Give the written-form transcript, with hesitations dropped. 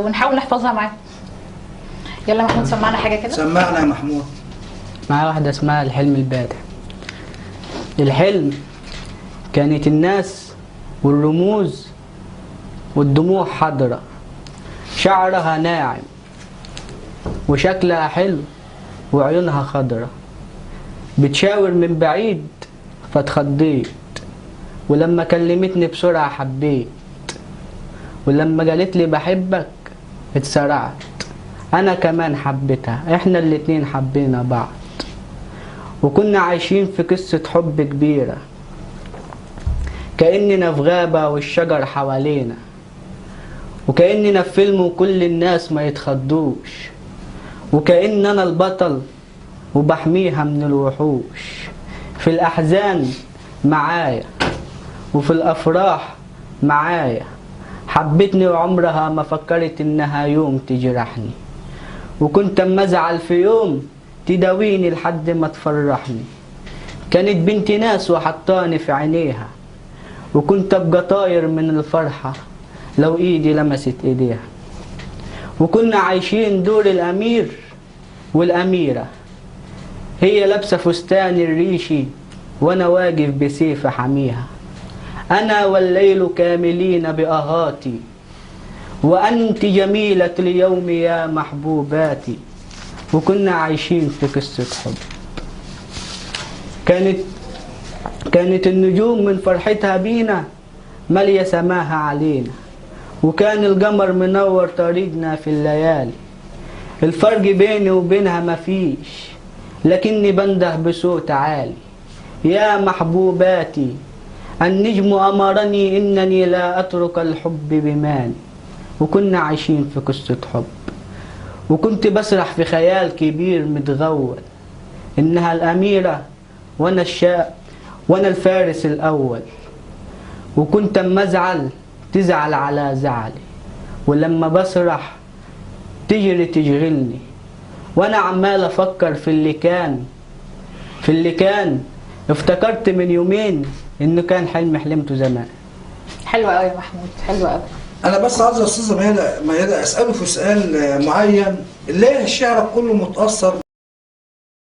ونحاول نحفظها معاه. يلا يا محمود سمعنا حاجة كده. سمعنا يا محمود. معايا واحدة اسمها الحلم البارح. الحلم كانت الناس والرموز والدموع حاضرة، شعرها ناعم وشكلها حلو وعيونها خضرة، بتشاور من بعيد فاتخضيت، ولما كلمتني بسرعة حبيت، ولما قالت لي بحبك اتسرعت، انا كمان حبيتها، احنا الاتنين حبينا بعض، وكنا عايشين في قصة حب كبيرة، كأننا في غابة والشجر حوالينا، وكأننا في فيلم وكل الناس ما يتخضوش، وكأن انا البطل وبحميها من الوحوش، في الأحزان معايا وفي الأفراح معايا، حبتني وعمرها ما فكرت إنها يوم تجرحني، وكنت أما أزعل في يوم تداويني لحد ما تفرحني، كانت بنت ناس وحطاني في عينيها، وكنت أبقى طاير من الفرحة لو إيدي لمست إيديها، وكنا عايشين دور الأمير والأميرة، هي لابسة فستان الريشي وأنا واقف بسيف حميها، أنا والليل كاملين بأهاتي، وأنت جميلة اليوم يا محبوباتي، وكنا عايشين في قصة حب. كانت النجوم من فرحتها بينا مالية سماها علينا، وكان القمر منور طريقنا في الليالي، الفرق بيني وبينها مفيش، لكني بنده بصوت عالي، يا محبوباتي النجم أمرني إنني لا أترك الحب بماني، وكنا عايشين في قصة حب، وكنت بسرح في خيال كبير متغول، إنها الأميرة وأنا وأنا الفارس الأول، وكنت أما أزعل تزعل على زعلي، ولما بسرح تجري تشغلني، وأنا عمال أفكر في اللي كان افتكرت من يومين إنه كان حلم حلمته زمان. حلوة قوي يا محمود، حلوة قوي. انا بس عاوز يا استاذه ميادة اساله في سؤال معين، ليه الشعر كله متاثر